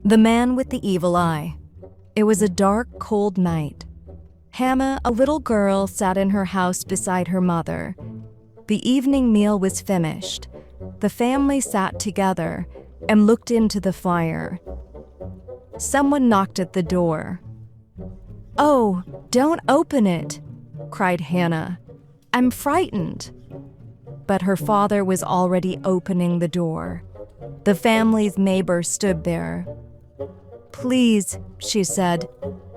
The Man with the Evil Eye. It was a dark, cold night. Hannah, a little girl, sat in her house beside her mother. The evening meal was finished. The family sat together and looked into the fire. Someone knocked at the door. "Oh, don't open it," cried Hannah. "I'm frightened." But her father was already opening the door. The family's neighbor stood there. "Please," she said,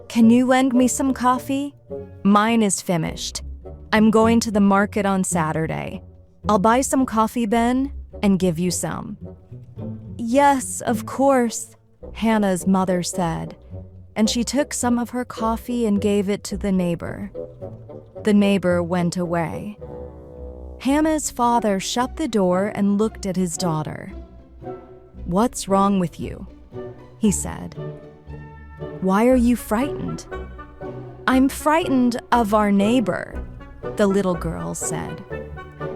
"can you lend me some coffee? Mine is finished. I'm going to the market on Saturday. I'll buy some coffee, Ben, and give you some." "Yes, of course," Hannah's mother said, and she took some of her coffee and gave it to the neighbor. The neighbor went away. Hannah's father shut the door and looked at his daughter. "What's wrong with you?" he said. "Why are you frightened?" "I'm frightened of our neighbor," the little girl said.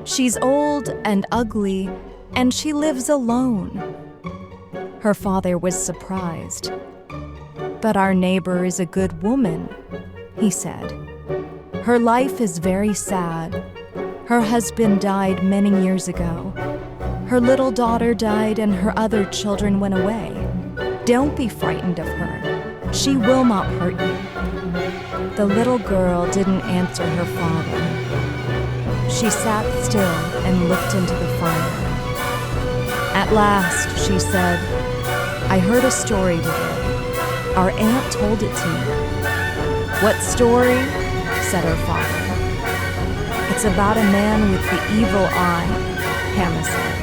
"She's old and ugly, and she lives alone." Her father was surprised. "But our neighbor is a good woman," he said. "Her life is very sad. Her husband died many years ago. Her little daughter died and her other children went away. Don't be frightened of her. She will not hurt you." The little girl didn't answer her father. She sat still and looked into the fire. At last, she said, "I heard a story today. Our aunt told it to me." "What story?" said her father. "It's about a man with the evil eye," Hannah said.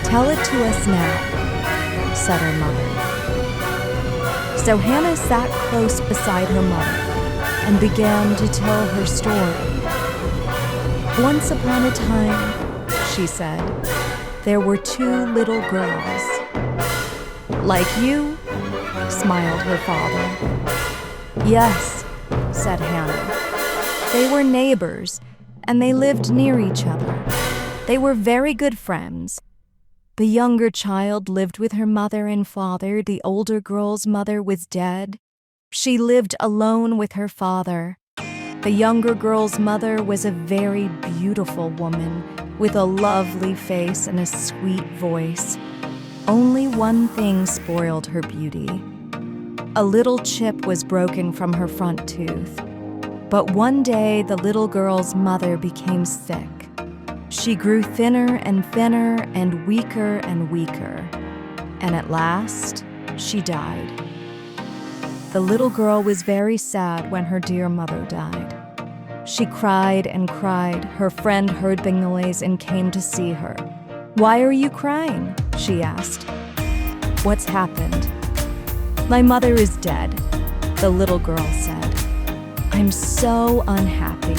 "Tell it to us now," said her mother. So Hannah sat close beside her mother and began to tell her story. "Once upon a time," she said, "there were two little girls." "Like you?" smiled her father. "Yes," said Hannah. "They were neighbors, and they lived near each other. They were very good friends. The younger child lived with her mother and father. The older girl's mother was dead. She lived alone with her father. The younger girl's mother was a very beautiful woman with a lovely face and a sweet voice. Only one thing spoiled her beauty. A little chip was broken from her front tooth. But one day, the little girl's mother became sick. She grew thinner and thinner and weaker, and at last, she died. The little girl was very sad when her dear mother died. She cried and cried. Her friend heard the noise and came to see her. "Why are you crying?" she asked. "What's happened?" "My mother is dead," the little girl said. "I'm so unhappy.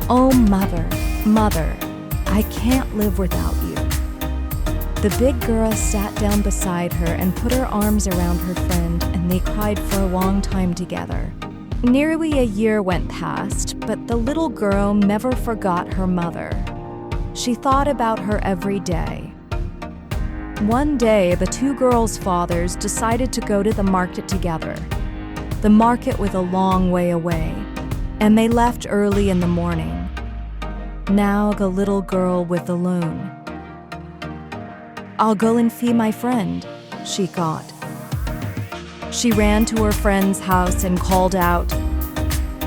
Oh, mother, I can't live without you." The big girl sat down beside her and put her arms around her friend, and they cried for a long time together. Nearly a year went past, but the little girl never forgot her mother. She thought about her every day. One day, the two girls' fathers decided to go to the market together. The market was a long way away, and they left early in the morning. Now the little girl was alone. "I'll go and see my friend," she thought. She ran to her friend's house and called out,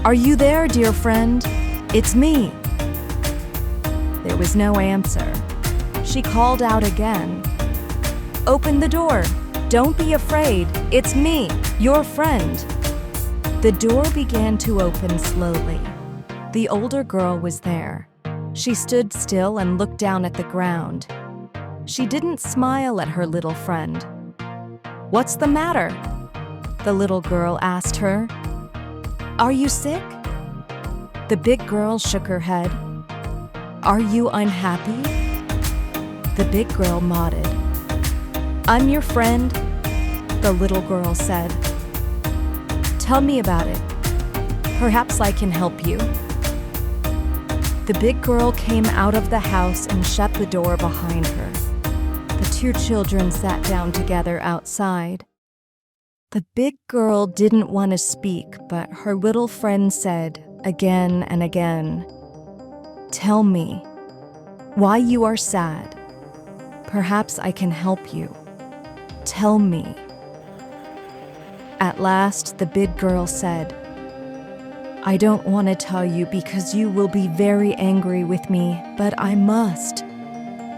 "Are you there, dear friend? It's me." There was no answer. She called out again, "Open the door. Don't be afraid. It's me, your friend." The door began to open slowly. The older girl was there. She stood still and looked down at the ground. She didn't smile at her little friend. "What's the matter?" the little girl asked her. "Are you sick?" The big girl shook her head. "Are you unhappy?" The big girl nodded. "I'm your friend," the little girl said. "Tell me about it. Perhaps I can help you." The big girl came out of the house and shut the door behind her. The two children sat down together outside. The big girl didn't want to speak, but her little friend said again and again, "Tell me why you are sad. Perhaps I can help you. Tell me." At last, the big girl said, "I don't want to tell you because you will be very angry with me, but I must.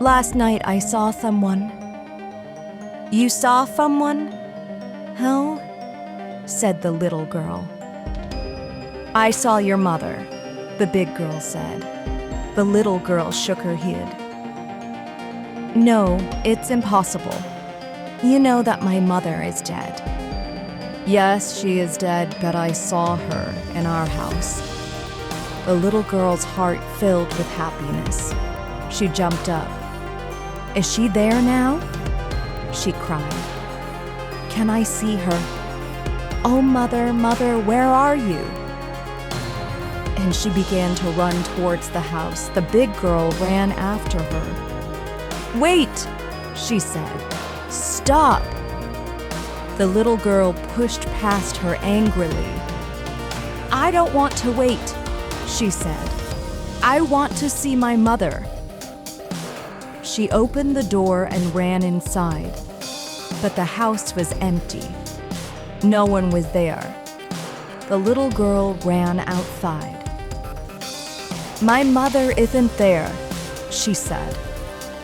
Last night I saw someone." "You saw someone?" "How?" said the little girl. "I saw your mother," the big girl said. The little girl shook her head. "No, it's impossible. You know that my mother is dead." "Yes, she is dead, but I saw her in our house." The little girl's heart filled with happiness. She jumped up. "Is she there now?" she cried. "Can I see her? Oh, mother, mother, where are you?" And she began to run towards the house. The big girl ran after her. "Wait," she said. "Stop." The little girl pushed past her angrily. "I don't want to wait," she said. "I want to see my mother." She opened the door and ran inside, but the house was empty. No one was there. The little girl ran outside. "My mother isn't there," she said.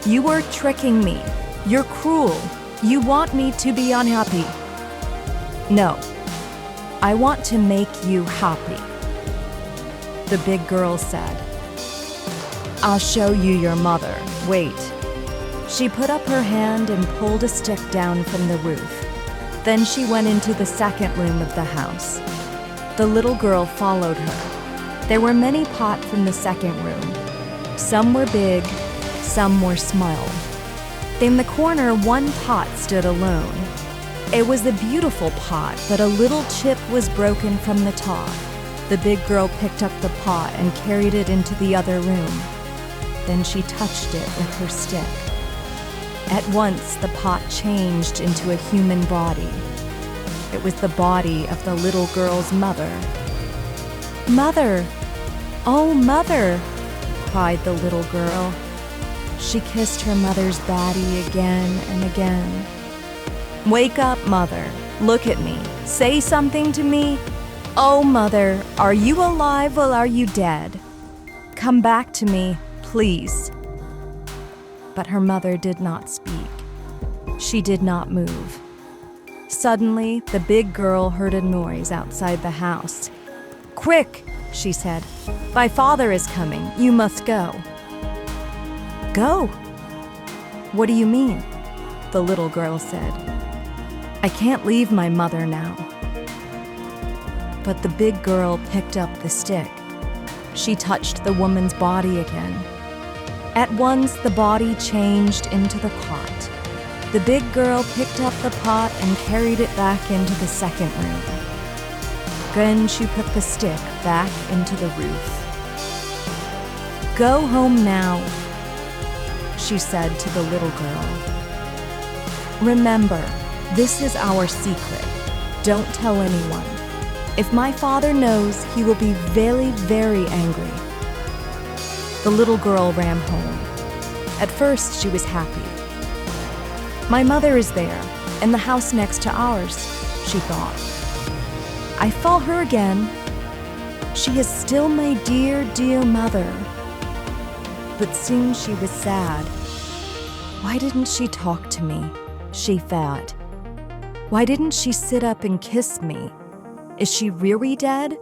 "You are tricking me. You're cruel. You want me to be unhappy." "No, I want to make you happy," the big girl said. "I'll show you your mother. Wait." She put up her hand and pulled a stick down from the roof. Then she went into the second room of the house. The little girl followed her. There were many pots in the second room. Some were big, some were small. In the corner, one pot stood alone. It was a beautiful pot, but a little chip was broken from the top. The big girl picked up the pot and carried it into the other room. Then she touched it with her stick. At once, the pot changed into a human body. It was the body of the little girl's mother. "Mother! Oh, mother!" cried the little girl. She kissed her mother's body again and again. "Wake up, mother. Look at me. Say something to me. Oh, mother, are you alive or are you dead? Come back to me, please." But her mother did not speak. She did not move. Suddenly, the big girl heard a noise outside the house. "Quick," she said. "My father is coming. You must go." "Go? What do you mean?" the little girl said. "I can't leave my mother now." But the big girl picked up the stick. She touched the woman's body again. At once, the body changed into the pot. The big girl picked up the pot and carried it back into the second room. Then she put the stick back into the roof. "Go home now," she said to the little girl. "Remember, this is our secret. Don't tell anyone. If my father knows, he will be very, very angry." The little girl ran home. At first, she was happy. "My mother is there, in the house next to ours," she thought. "I saw her again. She is still my dear, dear mother." But soon she was sad. Why didn't she talk to me? She thought. Why didn't she sit up and kiss me? Is she really dead?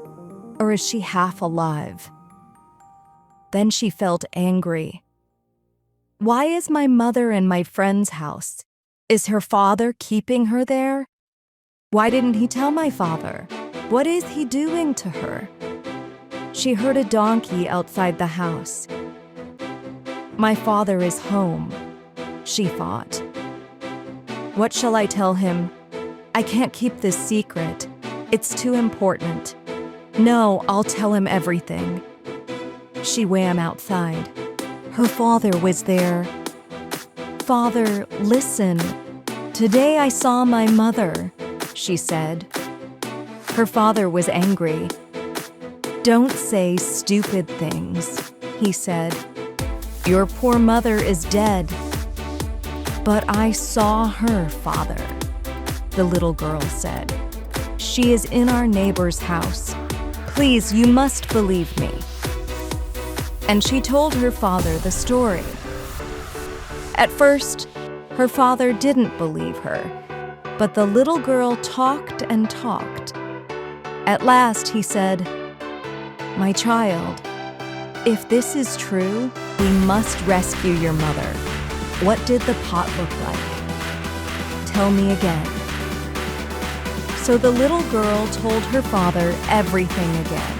Or is she half alive? Then she felt angry. Why is my mother in my friend's house? Is her father keeping her there? Why didn't he tell my father? What is he doing to her? She heard a donkey outside the house. My father is home, she thought. What shall I tell him? I can't keep this secret. It's too important. No, I'll tell him everything. She ran outside. Her father was there. "Father, listen. Today I saw my mother," she said. Her father was angry. "Don't say stupid things," he said. "Your poor mother is dead." "But I saw her, Father," the little girl said. "She is in our neighbor's house. Please, you must believe me." And she told her father the story. At first, her father didn't believe her, but the little girl talked and talked. At last, he said, "My child, if this is true, we must rescue your mother. What did the pot look like? Tell me again." So the little girl told her father everything again.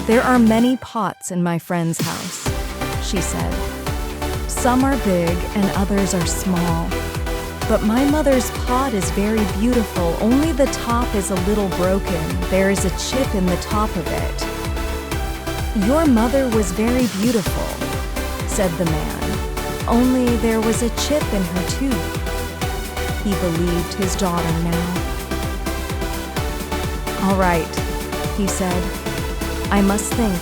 "There are many pots in my friend's house," she said. "Some are big and others are small. But my mother's pot is very beautiful, only the top is a little broken. There is a chip in the top of it." "Your mother was very beautiful," said the man, "only there was a chip in her tooth." He believed his daughter now. "All right," he said. "I must think.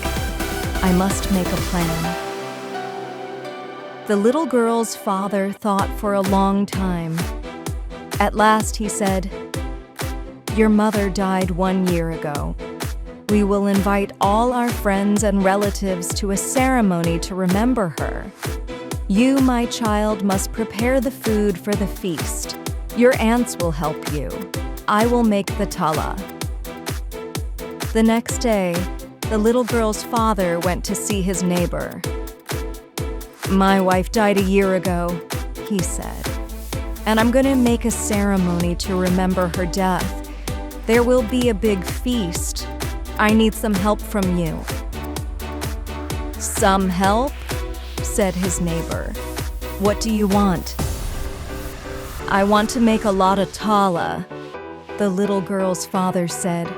I must make a plan." The little girl's father thought for a long time. At last he said, "Your mother died 1 year ago. We will invite all our friends and relatives to a ceremony to remember her. You, my child, must prepare the food for the feast. Your aunts will help you. I will make the tala." The next day, the little girl's father went to see his neighbor. "My wife died a year ago," he said, "and I'm going to make a ceremony to remember her death. There will be a big feast. I need some help from you." "Some help?" said his neighbor. "What do you want?" "I want to make a lot of tala," the little girl's father said,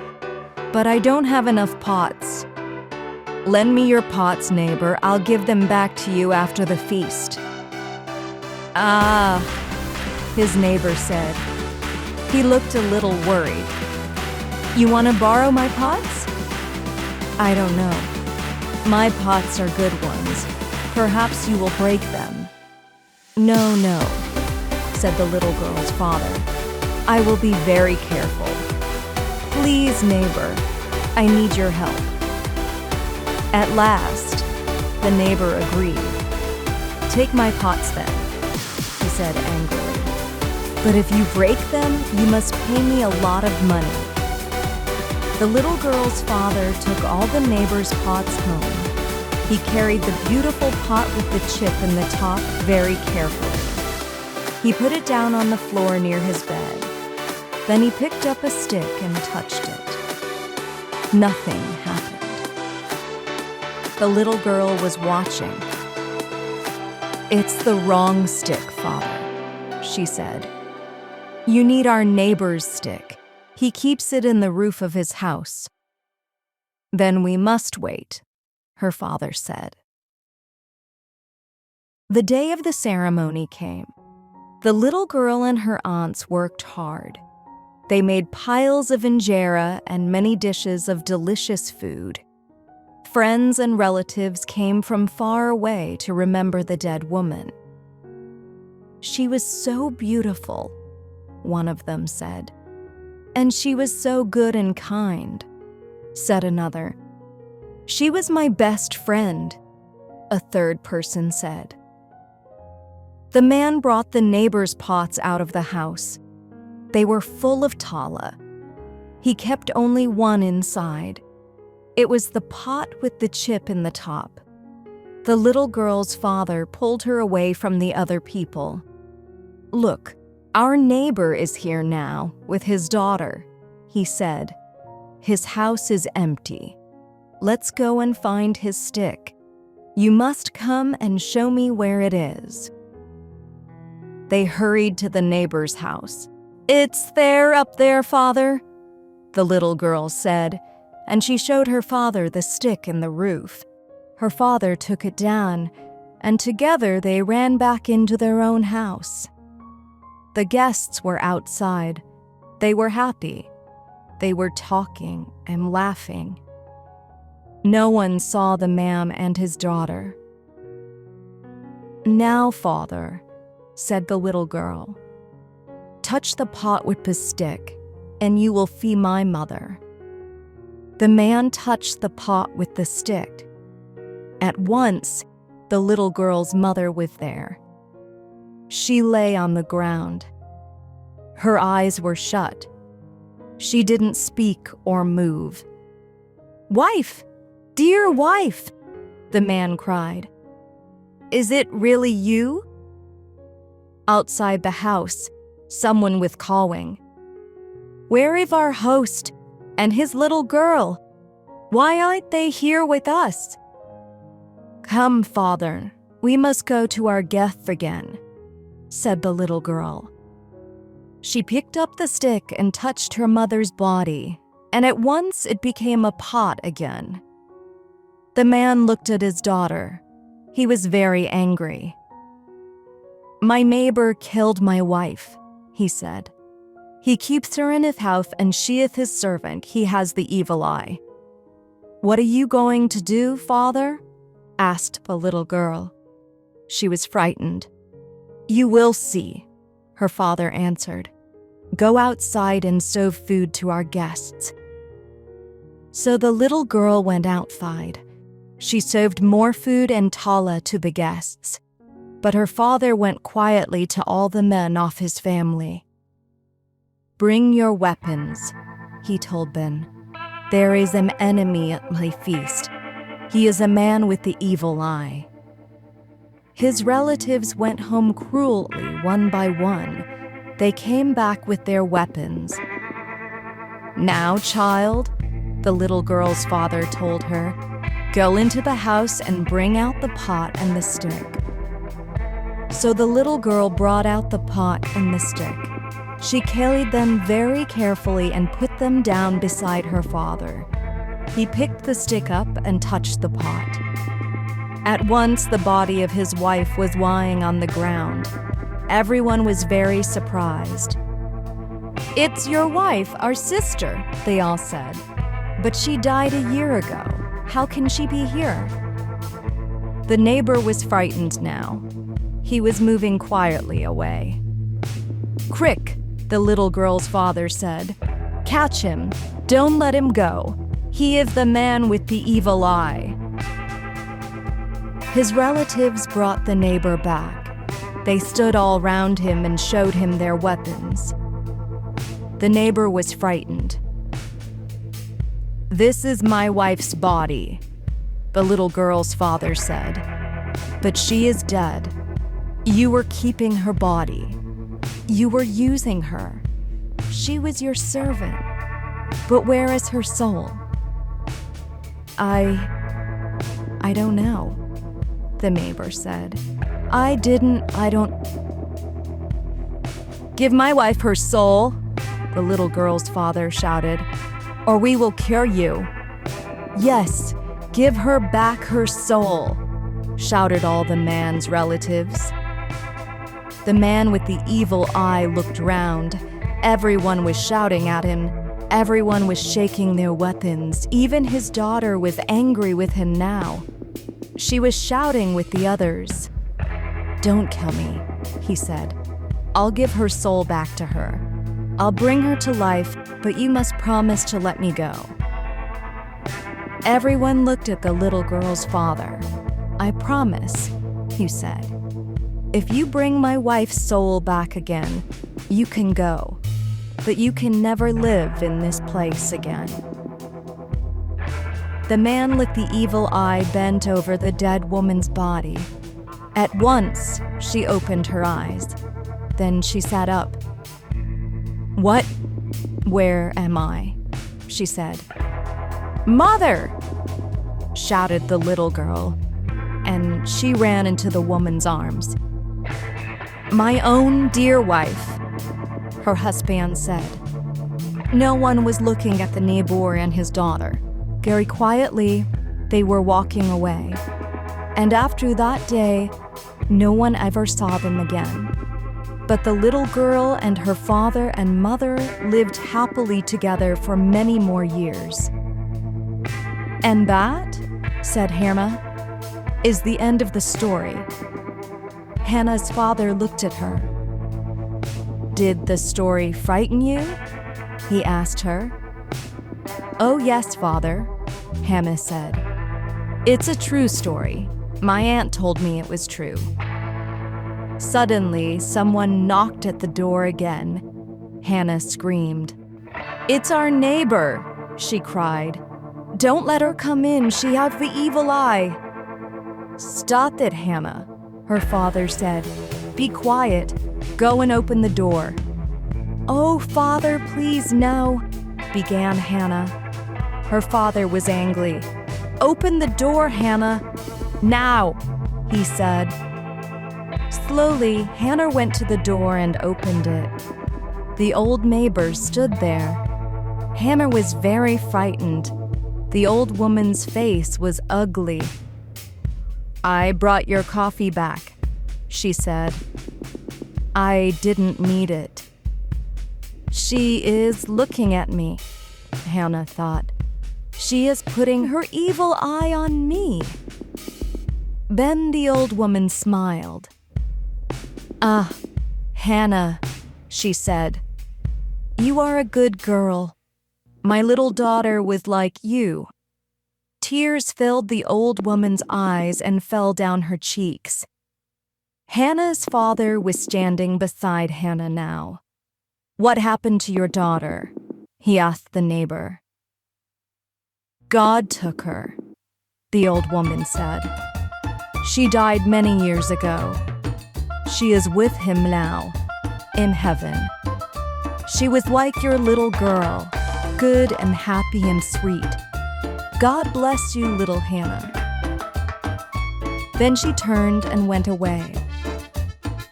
"but I don't have enough pots." "Lend me your pots, neighbor. I'll give them back to you after the feast." "Ah," his neighbor said. He looked a little worried. "You want to borrow my pots?" "I don't know. My pots are good ones. Perhaps you will break them." "No, no," said the little girl's father. "I will be very careful. Please, neighbor, I need your help." At last, the neighbor agreed. "Take my pots then," he said angrily. "But if you break them, you must pay me a lot of money." The little girl's father took all the neighbor's pots home. He carried the beautiful pot with the chip in the top very carefully. He put it down on the floor near his bed. Then he picked up a stick and touched it. Nothing happened. The little girl was watching. "It's the wrong stick, Father," she said. "You need our neighbor's stick. He keeps it in the roof of his house." "Then we must wait," her father said. The day of the ceremony came. The little girl and her aunts worked hard. They made piles of injera and many dishes of delicious food. Friends and relatives came from far away to remember the dead woman. "She was so beautiful," one of them said. "And she was so good and kind," said another. "She was my best friend," a third person said. The man brought the neighbor's pots out of the house. They were full of tala. He kept only one inside. It was the pot with the chip in the top. The little girl's father pulled her away from the other people. "Look, our neighbor is here now with his daughter," he said. "His house is empty. Let's go and find his stick. You must come and show me where it is." They hurried to the neighbor's house. "It's there, up there, Father," the little girl said, and she showed her father the stick in the roof. Her father took it down, and together they ran back into their own house. The guests were outside. They were happy. They were talking and laughing. No one saw the man and his daughter. "Now, father," said the little girl, "touch the pot with the stick, and you will feed my mother." The man touched the pot with the stick. At once, the little girl's mother was there. She lay on the ground. Her eyes were shut. She didn't speak or move. "Wife! Dear wife!" the man cried. "Is it really you?" Outside the house, someone was calling. "Where is our host and his little girl? Why aren't they here with us?" "Come, father, we must go to our guests again," said the little girl. She picked up the stick and touched her mother's body, and at once it became a pot again. The man looked at his daughter. He was very angry. "My neighbor killed my wife," he said. "He keeps her in his house and she is his servant. He has the evil eye." "What are you going to do, father?" asked the little girl. She was frightened. "You will see," her father answered. "Go outside and serve food to our guests." So the little girl went outside. She served more food and tala to the guests, but her father went quietly to all the men of his family. "Bring your weapons," he told them. "There is an enemy at my feast. He is a man with the evil eye." His relatives went home cruelly, one by one. They came back with their weapons. "Now, child," the little girl's father told her, "go into the house and bring out the pot and the stick." So the little girl brought out the pot and the stick. She carried them very carefully and put them down beside her father. He picked the stick up and touched the pot. At once, the body of his wife was lying on the ground. Everyone was very surprised. "It's your wife, our sister," they all said. "But she died a year ago. How can she be here?" The neighbor was frightened now. He was moving quietly away. "Quick," the little girl's father said. "Catch him. Don't let him go. He is the man with the evil eye." His relatives brought the neighbor back. They stood all round him and showed him their weapons. The neighbor was frightened. "This is my wife's body," the little girl's father said. "But she is dead. You were keeping her body. You were using her. She was your servant. But where is her soul?" I don't know," the neighbor said. I don't. "Give my wife her soul," the little girl's father shouted, "or we will kill you." "Yes, give her back her soul," shouted all the man's relatives. The man with the evil eye looked round. Everyone was shouting at him. Everyone was shaking their weapons. Even his daughter was angry with him now. She was shouting with the others. "Don't kill me," he said. "I'll give her soul back to her. I'll bring her to life, but you must promise to let me go." Everyone looked at the little girl's father. "I promise," he said. "If you bring my wife's soul back again, you can go, but you can never live in this place again." The man with the evil eye bent over the dead woman's body. At once, she opened her eyes. Then she sat up. "What? Where am I?" she said. "Mother!" shouted the little girl, and she ran into the woman's arms. "My own dear wife," her husband said. No one was looking at the neighbor and his daughter. Very quietly, they were walking away. And after that day, no one ever saw them again. But the little girl and her father and mother lived happily together for many more years. And that, said Hannah, is the end of the story. Hannah's father looked at her. Did the story frighten you? He asked her. Oh yes, father, Hannah said. It's a true story. My aunt told me it was true. Suddenly, someone knocked at the door again. Hannah screamed. It's our neighbor, she cried. Don't let her come in, she has the evil eye. Stop it, Hannah, her father said. Be quiet. Go and open the door. Oh, father, please, no, began Hannah. Her father was angry. Open the door, Hannah. Now, he said. Slowly, Hannah went to the door and opened it. The old neighbor stood there. Hannah was very frightened. The old woman's face was ugly. I brought your coffee back, she said. I didn't need it. She is looking at me, Hannah thought. She is putting her evil eye on me. Then the old woman smiled. Ah, Hannah, she said. You are a good girl. My little daughter was like you. Tears filled the old woman's eyes and fell down her cheeks. Hannah's father was standing beside Hannah now. What happened to your daughter? He asked the neighbor. God took her, the old woman said. She died many years ago. She is with him now, in heaven. She was like your little girl, good and happy and sweet. God bless you, little Hannah. Then she turned and went away.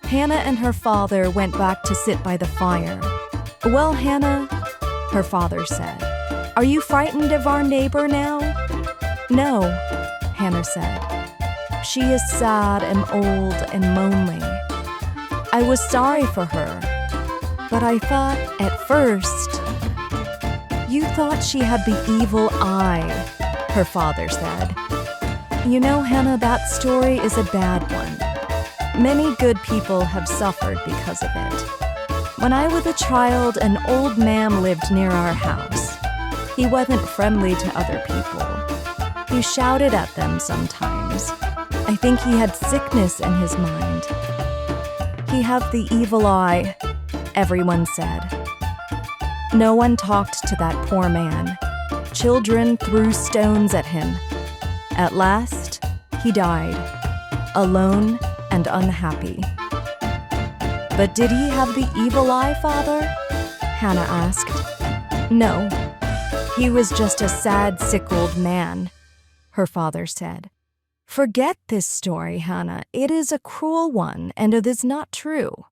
Hannah and her father went back to sit by the fire. Well, Hannah, her father said, are you frightened of our neighbor now? No, Hannah said. She is sad and old and lonely. I was sorry for her, but I thought at first, you thought she had the evil eye, her father said. You know, Hannah, that story is a bad one. Many good people have suffered because of it. When I was a child, an old man lived near our house. He wasn't friendly to other people. He shouted at them sometimes. I think he had sickness in his mind. He had the evil eye, everyone said. No one talked to that poor man. Children threw stones at him. At last, he died, alone and unhappy. But did he have the evil eye, father? Hannah asked. No, he was just a sad, sick old man, her father said. Forget this story, Hannah. It is a cruel one, and it is not true.